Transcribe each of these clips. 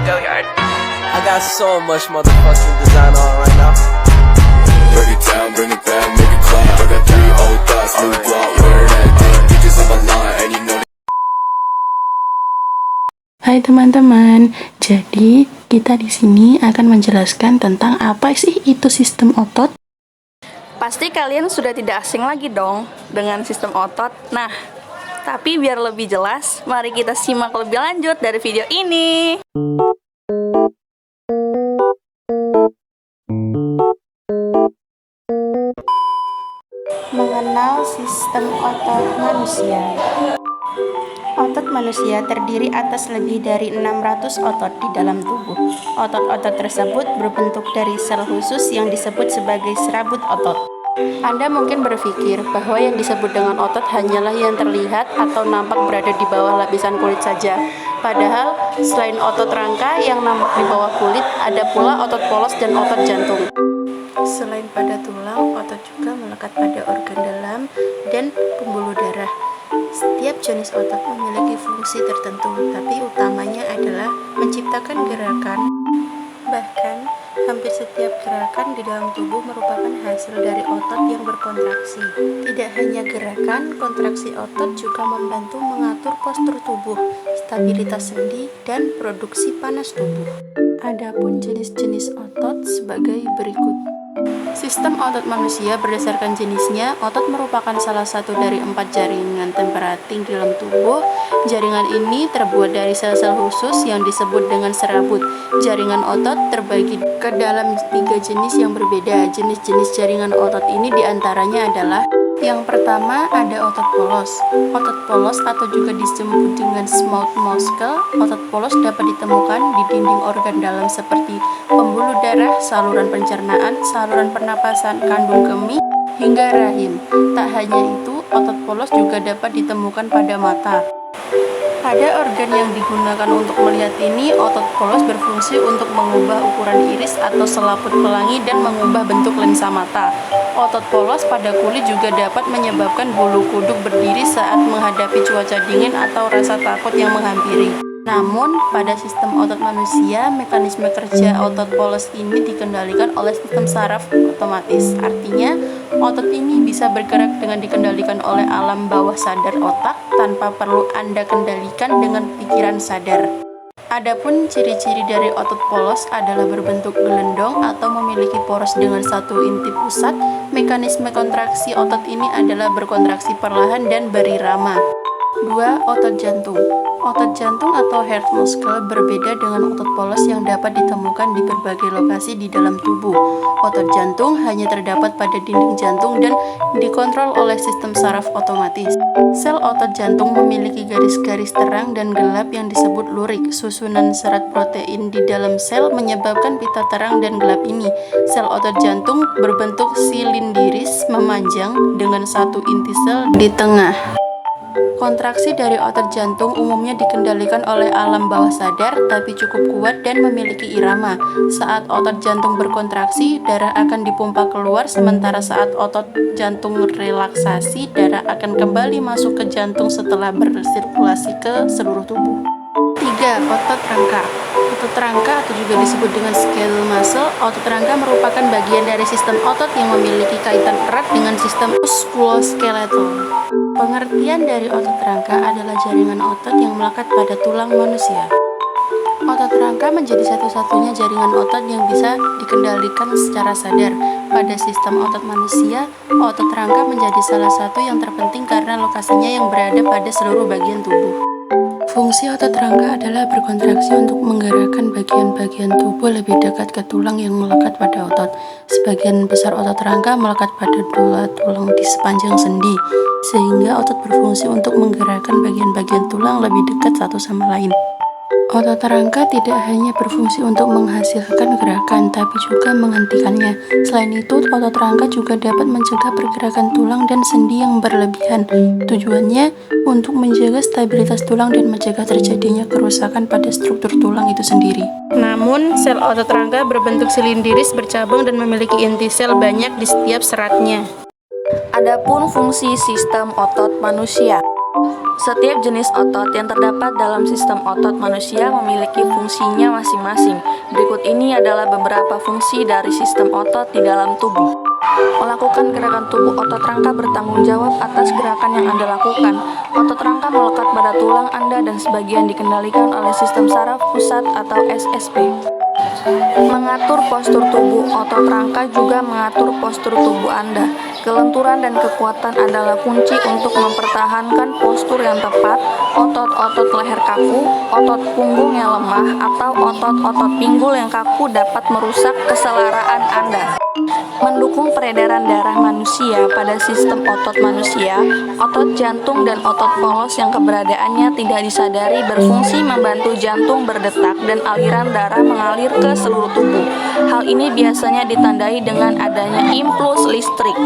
I got so much motherfucking design on right now. Break it down, bring it back, make it clap. I got 3 old thoughts, new guap, wear that thing. Bitches on my line, and you know. Hai teman-teman, jadi kita di sini akan menjelaskan tentang apa sih itu sistem otot. Pasti kalian sudah tidak asing lagi dong dengan sistem otot. Nah, tapi biar lebih jelas, mari kita simak lebih lanjut dari video ini. Mengenal sistem otot manusia. Otot manusia terdiri atas lebih dari 600 otot di dalam tubuh. Otot-otot tersebut berbentuk dari sel khusus yang disebut sebagai serabut otot. Anda mungkin berpikir bahwa yang disebut dengan otot hanyalah yang terlihat atau nampak berada di bawah lapisan kulit saja. Padahal, selain otot rangka yang nampak di bawah kulit, ada pula otot polos dan otot jantung. Selain pada tulang, otot juga melekat pada organ dalam dan pembuluh darah. Setiap jenis otot memiliki fungsi tertentu, tapi utamanya adalah menciptakan gerakan. Bahkan, hampir setiap gerakan di dalam tubuh merupakan hasil dari otot yang berkontraksi. Tidak hanya gerakan, kontraksi otot juga membantu mengatur postur tubuh, stabilitas sendi, dan produksi panas tubuh. Adapun jenis-jenis otot sebagai berikut. Sistem otot manusia berdasarkan jenisnya, otot merupakan salah satu dari 4 jaringan temperating di dalam tubuh. Jaringan ini terbuat dari sel-sel khusus yang disebut dengan serabut. Jaringan otot terbagi ke dalam 3 jenis yang berbeda. Jenis-jenis jaringan otot ini diantaranya adalah: yang pertama ada otot polos. Otot polos atau juga disebut dengan smooth muscle. Otot polos dapat ditemukan di dinding organ dalam seperti pembuluh darah, saluran pencernaan, saluran pernapasan, kandung kemih, hingga rahim. Tak hanya itu, otot polos juga dapat ditemukan pada mata. Pada organ yang digunakan untuk melihat ini, otot polos berfungsi untuk mengubah ukuran iris atau selaput pelangi dan mengubah bentuk lensa mata. Otot polos pada kulit juga dapat menyebabkan bulu kuduk berdiri saat menghadapi cuaca dingin atau rasa takut yang menghampiri. Namun, pada sistem otot manusia, mekanisme kerja otot polos ini dikendalikan oleh sistem saraf otomatis. Artinya, otot ini bisa bergerak dengan dikendalikan oleh alam bawah sadar otak tanpa perlu Anda kendalikan dengan pikiran sadar. Adapun ciri-ciri dari otot polos adalah berbentuk gelendong atau memiliki poros dengan satu inti pusat. Mekanisme kontraksi otot ini adalah berkontraksi perlahan dan berirama. 2. Otot jantung. Otot jantung atau heart muscle berbeda dengan otot polos yang dapat ditemukan di berbagai lokasi di dalam tubuh. Otot jantung hanya terdapat pada dinding jantung dan dikontrol oleh sistem saraf otomatis. Sel otot jantung memiliki garis-garis terang dan gelap yang disebut lurik. Susunan serat protein di dalam sel menyebabkan pita terang dan gelap ini. Sel otot jantung berbentuk silindiris memanjang dengan satu inti sel di tengah. Kontraksi dari otot jantung umumnya dikendalikan oleh alam bawah sadar, tapi cukup kuat dan memiliki irama. Saat otot jantung berkontraksi, darah akan dipompa keluar, sementara saat otot jantung relaksasi, darah akan kembali masuk ke jantung setelah bersirkulasi ke seluruh tubuh. 3. Otot rangka. Otot rangka atau juga disebut dengan skeletal muscle. Otot rangka merupakan bagian dari sistem otot yang memiliki kaitan erat dengan sistem muskuloskeletal. Pengertian dari otot rangka adalah jaringan otot yang melekat pada tulang manusia. Otot rangka menjadi satu-satunya jaringan otot yang bisa dikendalikan secara sadar. Pada sistem otot manusia, otot rangka menjadi salah satu yang terpenting karena lokasinya yang berada pada seluruh bagian tubuh. Fungsi otot rangka adalah berkontraksi untuk menggerakkan bagian-bagian tubuh lebih dekat ke tulang yang melekat pada otot. Sebagian besar otot rangka melekat pada dua tulang di sepanjang sendi, sehingga otot berfungsi untuk menggerakkan bagian-bagian tulang lebih dekat satu sama lain. Otot rangka tidak hanya berfungsi untuk menghasilkan gerakan, tapi juga menghentikannya. Selain itu, otot rangka juga dapat mencegah pergerakan tulang dan sendi yang berlebihan. Tujuannya untuk menjaga stabilitas tulang dan mencegah terjadinya kerusakan pada struktur tulang itu sendiri. Namun, sel otot rangka berbentuk silindiris bercabang dan memiliki inti sel banyak di setiap seratnya. Adapun fungsi sistem otot manusia. Setiap jenis otot yang terdapat dalam sistem otot manusia memiliki fungsinya masing-masing. Berikut ini adalah beberapa fungsi dari sistem otot di dalam tubuh. Melakukan gerakan tubuh otot rangka bertanggung jawab atas gerakan yang Anda lakukan. Otot rangka melekat pada tulang Anda dan sebagian dikendalikan oleh sistem saraf pusat atau SSP. Mengatur postur tubuh otot rangka juga mengatur postur tubuh Anda. Kelenturan dan kekuatan adalah kunci untuk mempertahankan postur yang tepat. Otot-otot leher kaku, otot punggung yang lemah, atau otot-otot pinggul yang kaku dapat merusak keselaraan Anda. Mendukung peredaran darah manusia pada sistem otot manusia, otot jantung dan otot polos yang keberadaannya tidak disadari berfungsi membantu jantung berdetak dan aliran darah mengalir ke seluruh tubuh. Hal ini biasanya ditandai dengan adanya impuls listrik.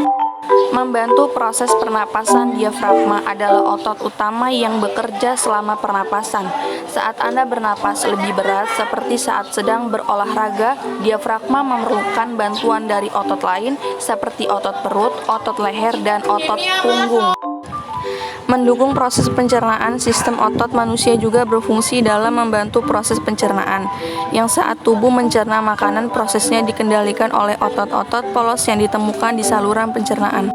Membantu proses pernapasan, diafragma adalah otot utama yang bekerja selama pernapasan. Saat Anda bernapas lebih berat, seperti saat sedang berolahraga, diafragma memerlukan bantuan dari otot lain, seperti otot perut, otot leher, dan otot punggung. Mendukung proses pencernaan, sistem otot manusia juga berfungsi dalam membantu proses pencernaan. Yang saat tubuh mencerna makanan, prosesnya dikendalikan oleh otot-otot polos yang ditemukan di saluran pencernaan.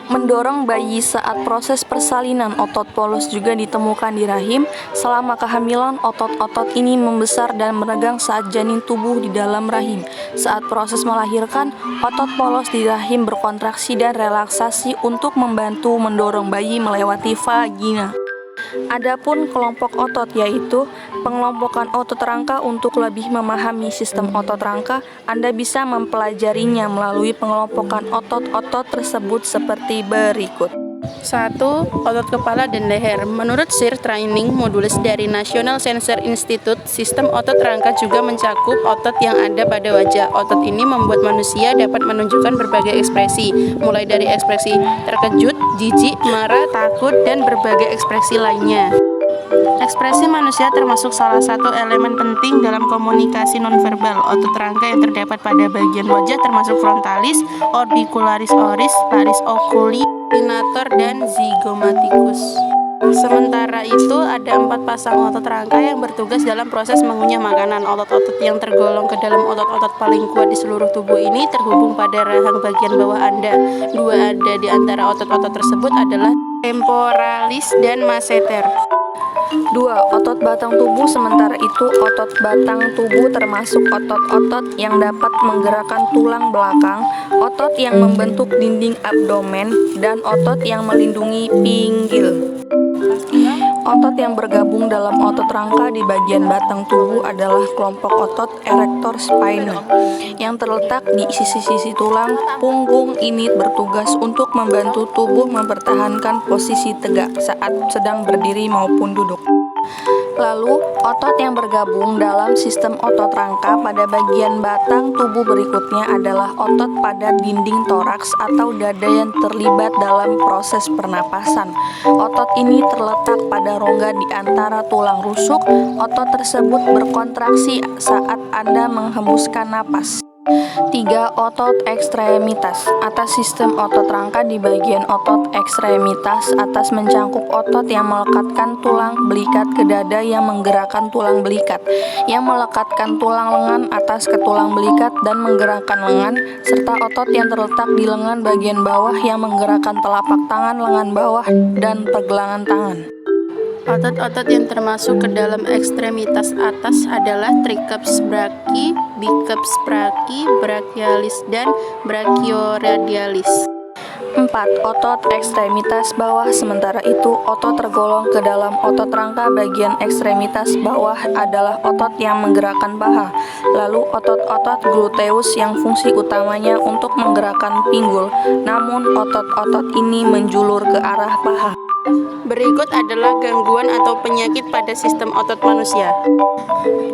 Mendorong bayi saat proses persalinan, otot polos juga ditemukan di rahim. Selama kehamilan, otot-otot ini membesar dan menegang saat janin tubuh di dalam rahim. Saat proses melahirkan, otot polos di rahim berkontraksi dan relaksasi untuk membantu mendorong bayi melewati vagina. Adapun kelompok otot, yaitu pengelompokan otot rangka. Untuk lebih memahami sistem otot rangka, Anda bisa mempelajarinya melalui pengelompokan otot-otot tersebut seperti berikut. 1. Otot kepala dan leher. Menurut Sir Training Modules dari National Sensor Institute, sistem otot rangka juga mencakup otot yang ada pada wajah. Otot ini membuat manusia dapat menunjukkan berbagai ekspresi, mulai dari ekspresi terkejut, jijik, marah, takut, dan berbagai ekspresi lainnya. Ekspresi manusia termasuk salah satu elemen penting dalam komunikasi nonverbal. Otot rangka yang terdapat pada bagian wajah termasuk frontalis, orbicularis oris, laris oculi, inclinator, dan zygomaticus. Sementara itu, ada 4 pasang otot rangka yang bertugas dalam proses mengunyah makanan. Otot-otot yang tergolong ke dalam otot-otot paling kuat di seluruh tubuh ini terhubung pada rahang bagian bawah Anda. 2 ada di antara otot-otot tersebut adalah temporalis dan masseter. 2. Otot batang tubuh. Sementara itu, otot batang tubuh termasuk otot-otot yang dapat menggerakkan tulang belakang, otot yang membentuk dinding abdomen, dan otot yang melindungi pinggul. Otot yang bergabung dalam otot rangka di bagian batang tubuh adalah kelompok otot erector spinae yang terletak di sisi-sisi tulang punggung. Ini bertugas untuk membantu tubuh mempertahankan posisi tegak saat sedang berdiri maupun duduk. Lalu, otot yang bergabung dalam sistem otot rangka pada bagian batang tubuh berikutnya adalah otot pada dinding toraks atau dada yang terlibat dalam proses pernapasan. Otot ini terletak pada rongga di antara tulang rusuk. Otot tersebut berkontraksi saat Anda menghembuskan napas. 3. Otot ekstremitas. Atas sistem otot rangka di bagian otot ekstremitas atas mencangkup otot yang melekatkan tulang belikat ke dada yang menggerakkan tulang belikat, yang melekatkan tulang lengan atas ke tulang belikat dan menggerakkan lengan, serta otot yang terletak di lengan bagian bawah yang menggerakkan telapak tangan, lengan bawah, dan pergelangan tangan. Otot-otot yang termasuk ke dalam ekstremitas atas adalah triceps brachii, biceps brachii, brachialis, dan brachioradialis. 4. Otot ekstremitas bawah. Sementara itu, otot tergolong ke dalam otot rangka bagian ekstremitas bawah adalah otot yang menggerakkan paha. Lalu otot-otot gluteus yang fungsi utamanya untuk menggerakkan pinggul, namun otot-otot ini menjulur ke arah paha. Berikut adalah gangguan atau penyakit pada sistem otot manusia.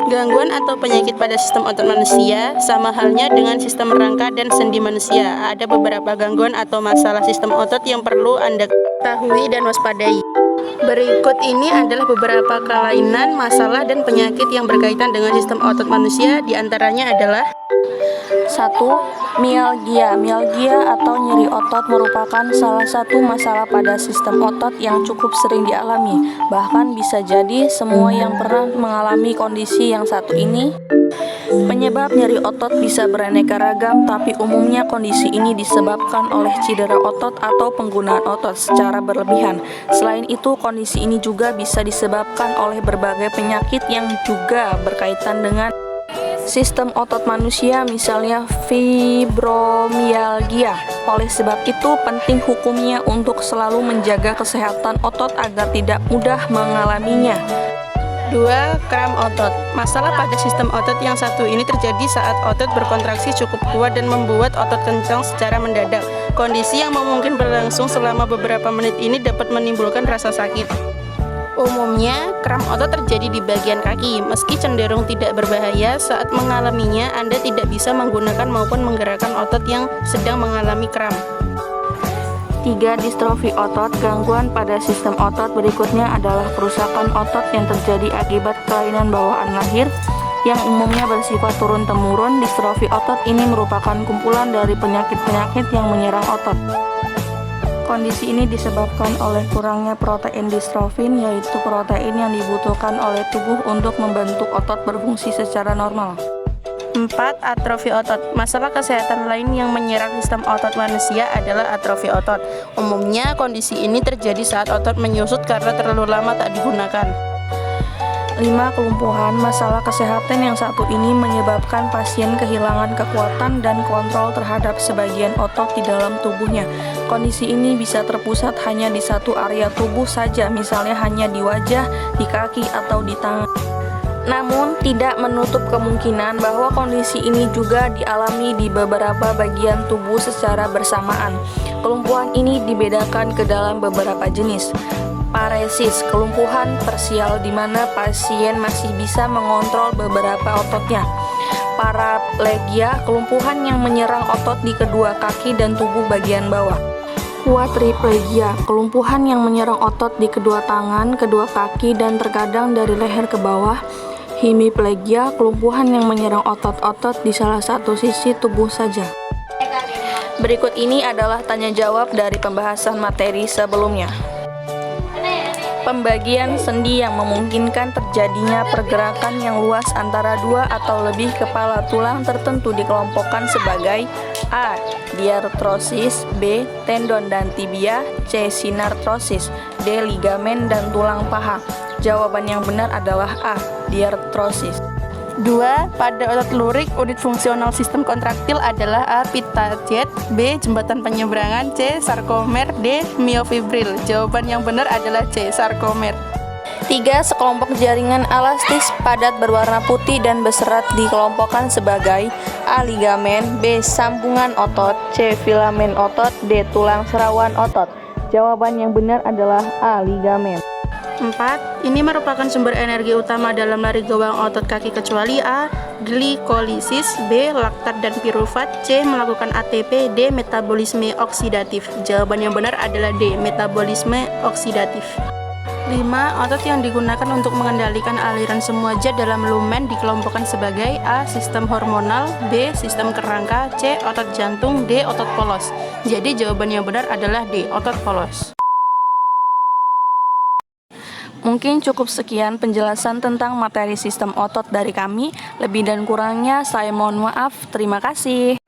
Gangguan atau penyakit pada sistem otot manusia sama halnya dengan sistem rangka dan sendi manusia. Ada beberapa gangguan atau masalah sistem otot yang perlu Anda ketahui dan waspadai. Berikut ini adalah beberapa kelainan, masalah, dan penyakit yang berkaitan dengan sistem otot manusia. Di antaranya adalah 1. Mialgia. Mialgia atau nyeri otot merupakan salah satu masalah pada sistem otot yang cukup sering dialami. Bahkan bisa jadi semua yang pernah mengalami kondisi yang satu ini. Penyebab nyeri otot bisa beraneka ragam, tapi umumnya kondisi ini disebabkan oleh cedera otot atau penggunaan otot secara berlebihan. Selain itu, kondisi ini juga bisa disebabkan oleh berbagai penyakit yang juga berkaitan dengan sistem otot manusia, misalnya fibromialgia. Oleh sebab itu, penting hukumnya untuk selalu menjaga kesehatan otot agar tidak mudah mengalaminya. 2. Kram otot. Masalah pada sistem otot yang satu ini terjadi saat otot berkontraksi cukup kuat dan membuat otot kencang secara mendadak. Kondisi yang memungkinkan berlangsung selama beberapa menit ini dapat menimbulkan rasa sakit. Umumnya, kram otot terjadi di bagian kaki. Meski cenderung tidak berbahaya, saat mengalaminya Anda tidak bisa menggunakan maupun menggerakkan otot yang sedang mengalami kram. 3. Distrofi otot. Gangguan pada sistem otot berikutnya adalah kerusakan otot yang terjadi akibat kelainan bawaan lahir yang umumnya bersifat turun-temurun. Distrofi otot ini merupakan kumpulan dari penyakit-penyakit yang menyerang otot. Kondisi ini disebabkan oleh kurangnya protein distrofin, yaitu protein yang dibutuhkan oleh tubuh untuk membentuk otot berfungsi secara normal. 4. Atrofi otot. Masalah kesehatan lain yang menyerang sistem otot manusia adalah atrofi otot. Umumnya kondisi ini terjadi saat otot menyusut karena terlalu lama tak digunakan. 5. Kelumpuhan. Masalah kesehatan yang satu ini menyebabkan pasien kehilangan kekuatan dan kontrol terhadap sebagian otot di dalam tubuhnya. Kondisi ini bisa terpusat hanya di satu area tubuh saja, misalnya hanya di wajah, di kaki, atau di tangan. Namun, tidak menutup kemungkinan bahwa kondisi ini juga dialami di beberapa bagian tubuh secara bersamaan. Kelumpuhan ini dibedakan ke dalam beberapa jenis. Paresis, kelumpuhan parsial di mana pasien masih bisa mengontrol beberapa ototnya. Paraplegia, kelumpuhan yang menyerang otot di kedua kaki dan tubuh bagian bawah. Quadriplegia, kelumpuhan yang menyerang otot di kedua tangan, kedua kaki, dan terkadang dari leher ke bawah. Hemiplegia, kelumpuhan yang menyerang otot-otot di salah satu sisi tubuh saja. Berikut ini adalah tanya jawab dari pembahasan materi sebelumnya. Pembagian sendi yang memungkinkan terjadinya pergerakan yang luas antara dua atau lebih kepala tulang tertentu dikelompokkan sebagai A. Diartrosis, B. Tendon dan tibia, C. Sinartrosis, D. Ligamen dan tulang paha. Jawaban yang benar adalah A. Diartrosis. 2. Pada otot lurik, unit fungsional sistem kontraktil adalah A. Pita jet, B. Jembatan penyeberangan, C. Sarkomer, D. Myofibril. Jawaban yang benar adalah C. Sarkomer. 3. Sekelompok jaringan elastis padat berwarna putih dan berserat dikelompokkan sebagai A. Ligamen, B. Sambungan otot, C. Filamen otot, D. Tulang serawan otot. Jawaban yang benar adalah A. Ligamen. 4. Ini merupakan sumber energi utama dalam lari gawang otot kaki kecuali A. Glikolisis, B. Laktat dan pirufat, C. Melakukan ATP, D. Metabolisme oksidatif. Jawaban yang benar adalah D. Metabolisme oksidatif. 5. Otot yang digunakan untuk mengendalikan aliran semua zat dalam lumen dikelompokkan sebagai A. Sistem hormonal, B. Sistem kerangka, C. Otot jantung, D. Otot polos. Jadi jawaban yang benar adalah D. Otot polos. Mungkin cukup sekian penjelasan tentang materi sistem otot dari kami. Lebih dan kurangnya saya mohon maaf. Terima kasih.